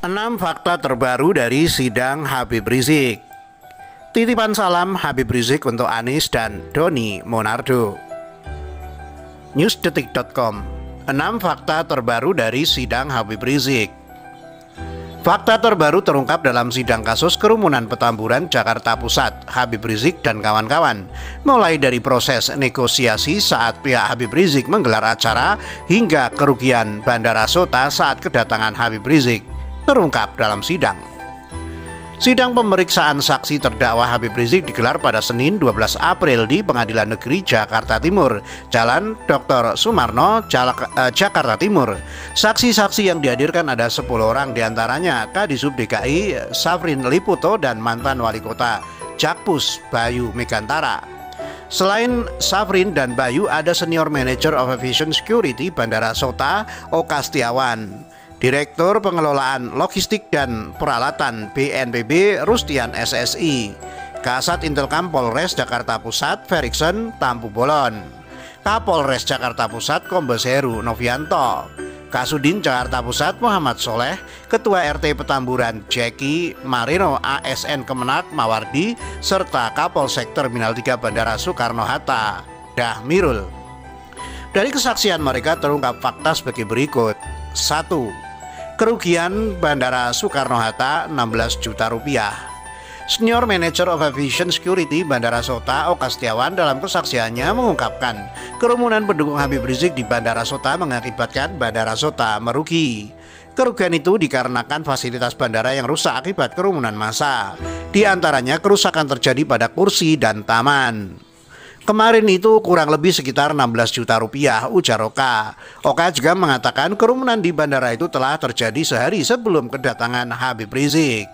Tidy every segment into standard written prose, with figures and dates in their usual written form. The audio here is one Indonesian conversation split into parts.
6 fakta terbaru dari sidang Habib Rizik. Titipan salam Habib Rizik untuk Anies dan Doni Monardo. Newsdetik.com. 6 fakta terbaru dari sidang Habib Rizik. Fakta terbaru terungkap dalam sidang kasus kerumunan Petamburan, Jakarta Pusat, Habib Rizik dan kawan-kawan. Mulai dari proses negosiasi saat pihak Habib Rizik menggelar acara hingga kerugian Bandara Sota saat kedatangan Habib Rizik terungkap dalam sidang. Sidang pemeriksaan saksi terdakwa Habib Rizik digelar pada Senin 12 April di Pengadilan Negeri Jakarta Timur, Jalan Dr. Sumarno, Jakarta Timur. Saksi-saksi yang dihadirkan ada 10 orang, diantaranya Kadisub DKI Safrin Liputo dan mantan wali kota Jakpus Bayu Megantara. Selain Safrin dan Bayu, ada Senior Manager of Aviation Security Bandara Sota Oka Setiawan, Direktur Pengelolaan Logistik dan Peralatan BNPB Rustian SSI, Kasat Intelkam Polres Jakarta Pusat Ferikson Tampu Bolon, Kapolres Jakarta Pusat Kombes Heru Novianto, Kasudin Jakarta Pusat Muhammad Soleh, Ketua RT Petamburan Jeki Marino ASN Kemenak Mawardi, serta Kapolsek Terminal 3 Bandara Soekarno-Hatta Dahmirul. Dari kesaksian mereka terungkap fakta sebagai berikut. 1. Kerugian Bandara Soekarno-Hatta 16 juta rupiah. Senior Manager of Aviation Security Bandara Sota Oka Setiawan dalam kesaksiannya mengungkapkan kerumunan pendukung Habib Rizik di Bandara Sota mengakibatkan Bandara Sota merugi. Kerugian itu dikarenakan fasilitas bandara yang rusak akibat kerumunan massa. Di antaranya kerusakan terjadi pada kursi dan taman. Kemarin itu kurang lebih sekitar 16 juta rupiah, ujar Oka. Oka juga mengatakan kerumunan di bandara itu telah terjadi sehari sebelum kedatangan Habib Rizik.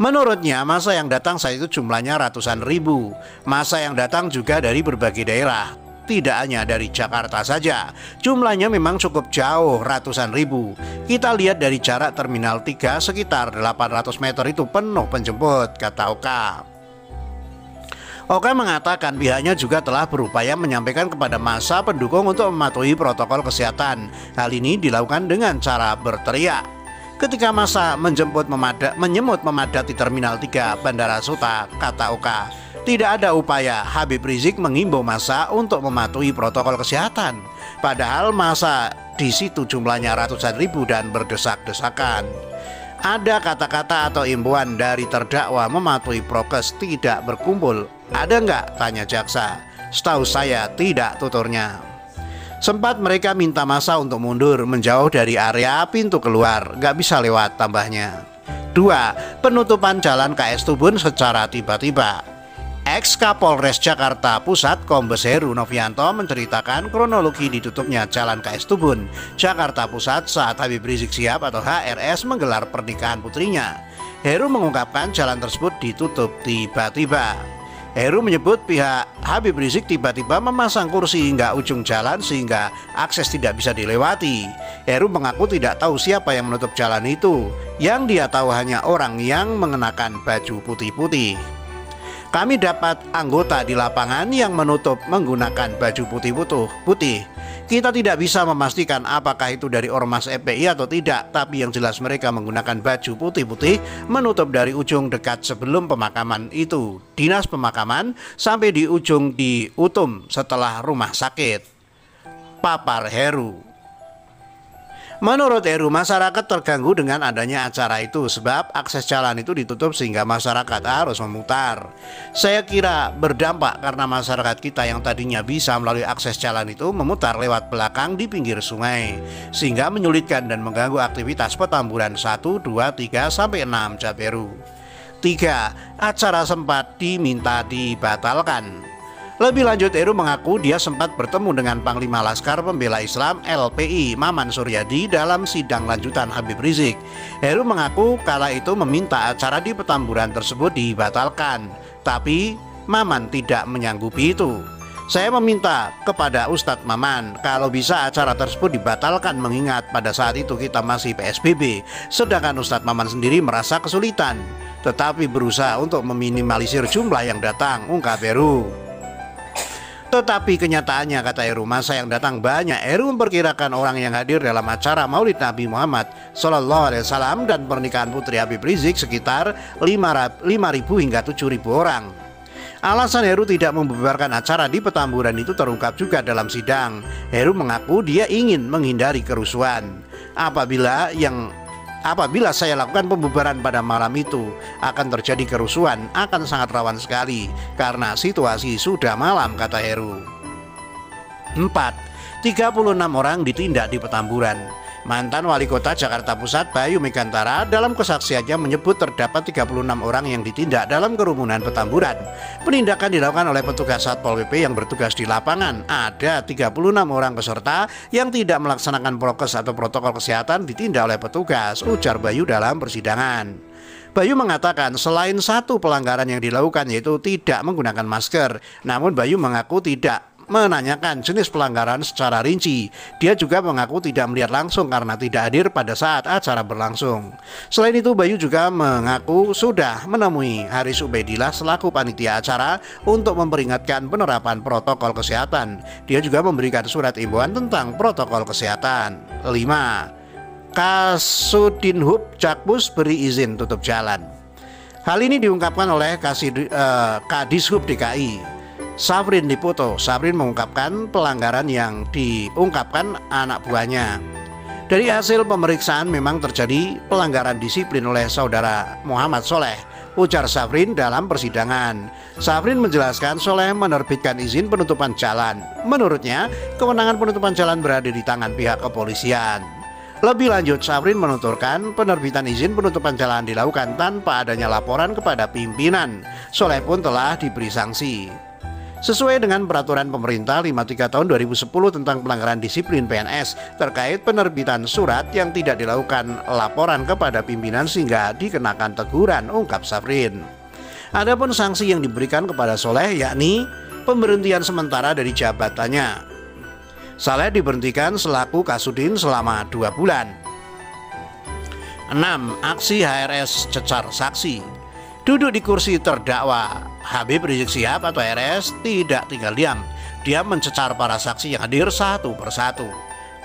Menurutnya massa yang datang saat itu jumlahnya ratusan ribu. Massa yang datang juga dari berbagai daerah, tidak hanya dari Jakarta saja. Jumlahnya memang cukup jauh, ratusan ribu. Kita lihat dari jarak Terminal 3 sekitar 800 meter itu penuh penjemput, kata Oka. Oka mengatakan pihaknya juga telah berupaya menyampaikan kepada massa pendukung untuk mematuhi protokol kesehatan. Hal ini dilakukan dengan cara berteriak. Ketika massa menyemut memadati Terminal 3 Bandara Sota, kata Oka, tidak ada upaya Habib Rizik mengimbau massa untuk mematuhi protokol kesehatan. Padahal massa di situ jumlahnya ratusan ribu dan berdesak-desakan. Ada kata-kata atau imbauan dari terdakwa mematuhi prokes tidak berkumpul. Ada nggak? Tanya jaksa. Setahu saya tidak, tuturnya. Sempat mereka minta massa untuk mundur menjauh dari area pintu keluar. Nggak bisa lewat, tambahnya. 2. Penutupan jalan KS Tubun secara tiba-tiba. Ex-Kapolres Jakarta Pusat Kombes Heru Novianto menceritakan kronologi ditutupnya Jalan KS Tubun, Jakarta Pusat saat Habib Rizik Syihab atau HRS menggelar pernikahan putrinya. Heru mengungkapkan jalan tersebut ditutup tiba-tiba. Heru menyebut pihak Habib Rizik tiba-tiba memasang kursi hingga ujung jalan sehingga akses tidak bisa dilewati. Heru mengaku tidak tahu siapa yang menutup jalan itu. Yang dia tahu hanya orang yang mengenakan baju putih-putih. Kami dapat anggota di lapangan yang menutup menggunakan baju putih. Kita tidak bisa memastikan apakah itu dari Ormas FPI atau tidak, tapi yang jelas mereka menggunakan baju putih-putih menutup dari ujung dekat sebelum pemakaman itu, dinas pemakaman, sampai di ujung di Utum setelah rumah sakit, papar Heru. Menurut Heru, masyarakat terganggu dengan adanya acara itu sebab akses jalan itu ditutup sehingga masyarakat harus memutar. Saya kira berdampak karena masyarakat kita yang tadinya bisa melalui akses jalan itu memutar lewat belakang di pinggir sungai sehingga menyulitkan dan mengganggu aktivitas Petamburan 1, 2, 3, sampai 6 Jaberu. 3. Acara sempat diminta dibatalkan. Lebih lanjut, Heru mengaku dia sempat bertemu dengan Panglima Laskar Pembela Islam LPI Maman Suryadi dalam sidang lanjutan Habib Rizik. Heru mengaku kala itu meminta acara di Petamburan tersebut dibatalkan, tapi Maman tidak menyanggupi itu. Saya meminta kepada Ustadz Maman kalau bisa acara tersebut dibatalkan mengingat pada saat itu kita masih PSBB, sedangkan Ustadz Maman sendiri merasa kesulitan, tetapi berusaha untuk meminimalisir jumlah yang datang, ungkap Heru. Tetapi kenyataannya, kata Heru, masa yang datang banyak. Heru memperkirakan orang yang hadir dalam acara Maulid Nabi Muhammad SAW dan pernikahan putri Habib Rizik sekitar 5.000 hingga 7.000 orang. Alasan Heru tidak membubarkan acara di Petamburan itu terungkap juga dalam sidang. Heru mengaku dia ingin menghindari kerusuhan. Apabila saya lakukan pembubaran pada malam itu, akan terjadi kerusuhan, akan sangat rawan sekali karena situasi sudah malam, kata Heru. 4. 36 orang ditindak di Petamburan. Mantan Wali Kota Jakarta Pusat Bayu Megantara dalam kesaksiannya menyebut terdapat 36 orang yang ditindak dalam kerumunan Petamburan. Penindakan dilakukan oleh petugas Satpol PP yang bertugas di lapangan. Ada 36 orang peserta yang tidak melaksanakan prokes atau protokol kesehatan ditindak oleh petugas, ujar Bayu dalam persidangan. Bayu mengatakan selain satu pelanggaran yang dilakukan yaitu tidak menggunakan masker, namun Bayu mengaku tidak menanyakan jenis pelanggaran secara rinci. Dia juga mengaku tidak melihat langsung karena tidak hadir pada saat acara berlangsung. Selain itu, Bayu juga mengaku sudah menemui Haris Ubaidillah selaku panitia acara untuk memperingatkan penerapan protokol kesehatan. Dia juga memberikan surat imbauan tentang protokol kesehatan. 5. Kasudinhub Jakpus beri izin tutup jalan. Hal ini diungkapkan oleh Kadishub DKI Safrin Lipoto. Safrin mengungkapkan pelanggaran yang diungkapkan anak buahnya. Dari hasil pemeriksaan memang terjadi pelanggaran disiplin oleh saudara Muhammad Soleh, ujar Safrin dalam persidangan. Safrin menjelaskan Soleh menerbitkan izin penutupan jalan. Menurutnya, kewenangan penutupan jalan berada di tangan pihak kepolisian. Lebih lanjut, Safrin menuturkan penerbitan izin penutupan jalan dilakukan tanpa adanya laporan kepada pimpinan. Soleh pun telah diberi sanksi. Sesuai dengan peraturan pemerintah 53 tahun 2010 tentang pelanggaran disiplin PNS terkait penerbitan surat yang tidak dilakukan laporan kepada pimpinan sehingga dikenakan teguran, ungkap Safrin. Adapun sanksi yang diberikan kepada Soleh yakni pemberhentian sementara dari jabatannya. Soleh diberhentikan selaku Kasudin selama 2 bulan. 6. Aksi HRS cecar saksi. Duduk di kursi terdakwa, Habib Rizik Syihab atau HRS tidak tinggal diam. Dia mencecar para saksi yang hadir satu persatu.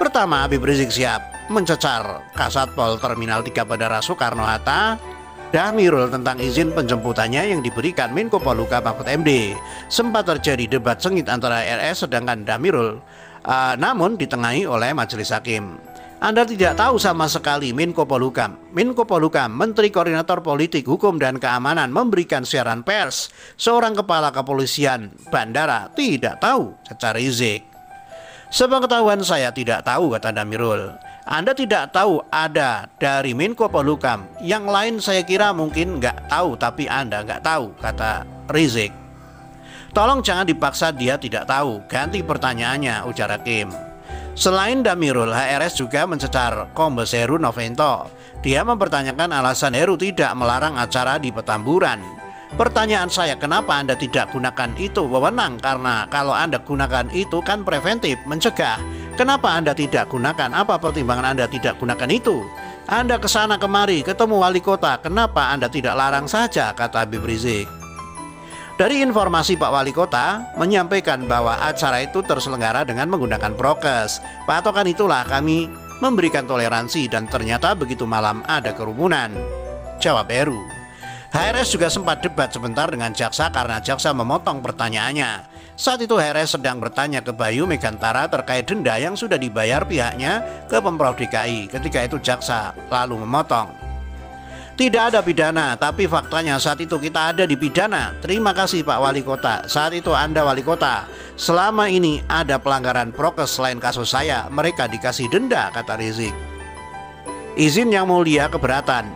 Pertama, Habib Rizik Syihab mencecar Kasatpol Terminal 3 Bandara Soekarno-Hatta, Damirul tentang izin penjemputannya yang diberikan Menko Polhukam Mahfud MD. Sempat terjadi debat sengit antara HRS sedangkan Damirul namun ditengahi oleh majelis hakim. Anda tidak tahu sama sekali Menko Polhukam. Menko Polhukam, Menteri Koordinator Politik, Hukum dan Keamanan memberikan siaran pers. Seorang kepala kepolisian bandara tidak tahu, cecar Rizik. Sepengetahuan saya tidak tahu, kata Damirul. Anda tidak tahu ada dari Menko Polhukam. Yang lain saya kira mungkin nggak tahu, tapi Anda nggak tahu, kata Rizik. Tolong jangan dipaksa dia tidak tahu, ganti pertanyaannya, ujar hakim. Selain Damirul, HRS juga mencecar Kombes Heru Novento. Dia mempertanyakan alasan Heru tidak melarang acara di Petamburan. Pertanyaan saya, kenapa Anda tidak gunakan itu wewenang? Karena kalau Anda gunakan itu kan preventif, mencegah. Kenapa Anda tidak gunakan? Apa pertimbangan Anda tidak gunakan itu? Anda kesana kemari, ketemu wali kota, kenapa Anda tidak larang saja, kata Habib Rizik. Dari informasi Pak Wali Kota menyampaikan bahwa acara itu terselenggara dengan menggunakan prokes. Patokan itulah kami memberikan toleransi dan ternyata begitu malam ada kerumunan, jawab Heru. HRS juga sempat debat sebentar dengan jaksa karena jaksa memotong pertanyaannya. Saat itu HRS sedang bertanya ke Bayu Megantara terkait denda yang sudah dibayar pihaknya ke Pemprov DKI. Ketika itu jaksa lalu memotong. Tidak ada pidana, tapi faktanya saat itu kita ada di pidana. Terima kasih Pak Wali Kota, saat itu Anda Wali Kota. Selama ini ada pelanggaran prokes selain kasus saya, mereka dikasih denda, kata Rizik. Izin yang mulia keberatan.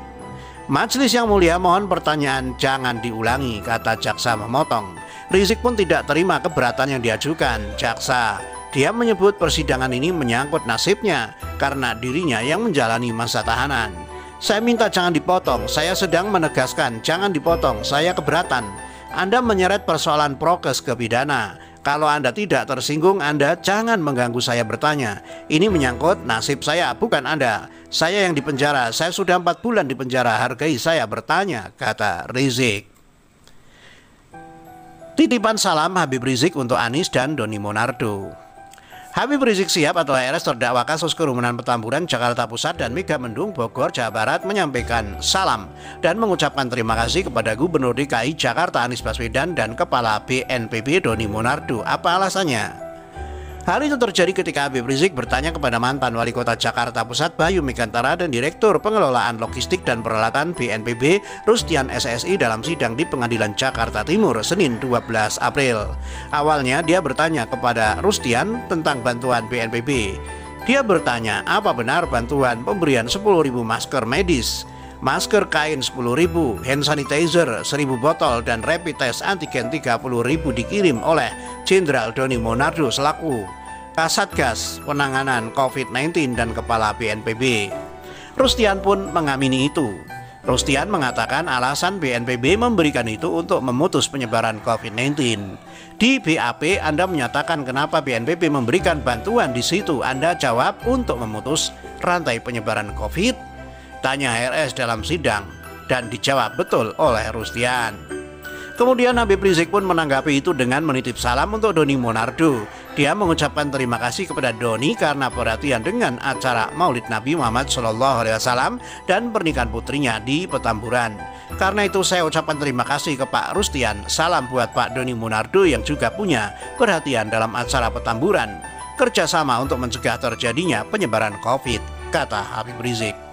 Majelis yang mulia mohon pertanyaan jangan diulangi, kata jaksa memotong. Rizik pun tidak terima keberatan yang diajukan jaksa. Dia menyebut persidangan ini menyangkut nasibnya karena dirinya yang menjalani masa tahanan. Saya minta jangan dipotong, saya sedang menegaskan jangan dipotong, saya keberatan. Anda menyeret persoalan prokes ke pidana. Kalau Anda tidak tersinggung, Anda jangan mengganggu saya bertanya. Ini menyangkut nasib saya, bukan Anda. Saya yang dipenjara, saya sudah 4 bulan dipenjara, hargai saya bertanya, kata Rizik. Titipan salam Habib Rizik untuk Anies dan Doni Monardo. Habib Rizik Sihab atau HRS terdakwa kasus kerumunan Petamburan, Jakarta Pusat dan Megamendung, Bogor, Jawa Barat menyampaikan salam dan mengucapkan terima kasih kepada Gubernur DKI Jakarta Anies Baswedan dan Kepala BNPB Doni Monardo. Apa alasannya? Hal itu terjadi ketika Habib Rizik bertanya kepada mantan Wali Kota Jakarta Pusat Bayu Megantara dan Direktur Pengelolaan Logistik dan Peralatan BNPB Rustian SSI dalam sidang di Pengadilan Jakarta Timur Senin 12 April. Awalnya dia bertanya kepada Rustian tentang bantuan BNPB. Dia bertanya apa benar bantuan pemberian 10.000 masker medis, masker kain 10.000, hand sanitizer 1.000 botol dan rapid test antigen 30.000 dikirim oleh Jenderal Doni Monardo selaku Kasatgas Penanganan COVID-19 dan Kepala BNPB. Rustian pun mengamini itu. Rustian mengatakan alasan BNPB memberikan itu untuk memutus penyebaran COVID-19. Di BAP Anda menyatakan kenapa BNPB memberikan bantuan di situ. Anda jawab untuk memutus rantai penyebaran COVID. Tanya HRS dalam sidang dan dijawab betul oleh Rustian. Kemudian Habib Rizik pun menanggapi itu dengan menitip salam untuk Doni Monardo. Dia mengucapkan terima kasih kepada Doni karena perhatian dengan acara Maulid Nabi Muhammad SAW dan pernikahan putrinya di Petamburan. Karena itu saya ucapkan terima kasih ke Pak Rustian. Salam buat Pak Doni Monardo yang juga punya perhatian dalam acara Petamburan. Kerjasama untuk mencegah terjadinya penyebaran COVID, kata Habib Rizik.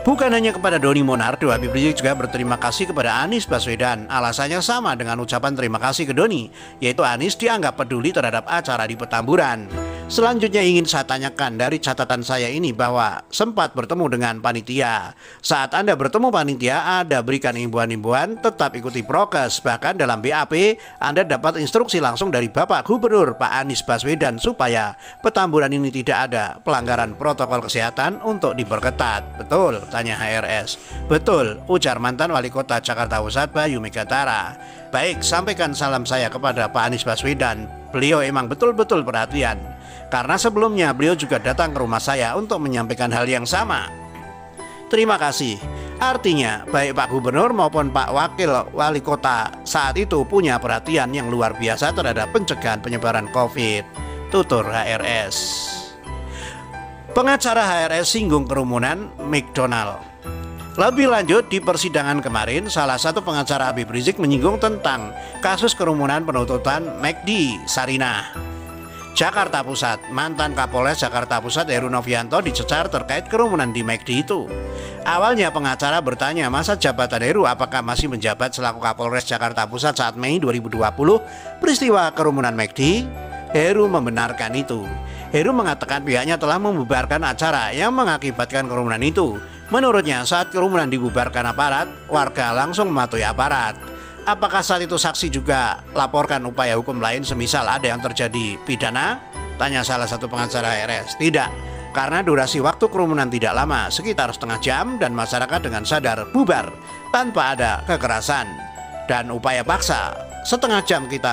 Bukan hanya kepada Doni Monardo, Habib Rizik juga berterima kasih kepada Anies Baswedan. Alasannya sama dengan ucapan terima kasih ke Doni, yaitu Anies dianggap peduli terhadap acara di Petamburan. Selanjutnya ingin saya tanyakan dari catatan saya ini bahwa sempat bertemu dengan panitia. Saat Anda bertemu panitia, Anda berikan imbauan-imbauan tetap ikuti prokes. Bahkan dalam BAP, Anda dapat instruksi langsung dari Bapak Gubernur Pak Anies Baswedan supaya Petamburan ini tidak ada pelanggaran protokol kesehatan untuk diperketat. Betul? Tanya HRS. Betul, ujar mantan Wali Kota Jakarta Pusat Bayu Megantara. Baik, sampaikan salam saya kepada Pak Anies Baswedan. Beliau emang betul-betul perhatian. Karena sebelumnya beliau juga datang ke rumah saya untuk menyampaikan hal yang sama. Terima kasih. Artinya baik Pak Gubernur maupun Pak Wakil Wali Kota saat itu punya perhatian yang luar biasa terhadap pencegahan penyebaran COVID, tutur HRS. Pengacara HRS singgung kerumunan McDonald. Lebih lanjut di persidangan kemarin, salah satu pengacara Habib Rizik menyinggung tentang kasus kerumunan penuntutan McD Sarinah. Jakarta Pusat, mantan Kapolres Jakarta Pusat Heru Novianto dicecar terkait kerumunan di McD itu. Awalnya pengacara bertanya masa jabatan Heru apakah masih menjabat selaku Kapolres Jakarta Pusat saat Mei 2020 peristiwa kerumunan McD. Heru membenarkan itu. Heru mengatakan pihaknya telah membubarkan acara yang mengakibatkan kerumunan itu. Menurutnya saat kerumunan dibubarkan aparat, warga langsung mematuhi aparat. Apakah saat itu saksi juga laporkan upaya hukum lain semisal ada yang terjadi pidana? Tanya salah satu pengacara HRS. Tidak, karena durasi waktu kerumunan tidak lama, sekitar setengah jam dan masyarakat dengan sadar bubar tanpa ada kekerasan dan upaya paksa. Setengah jam kita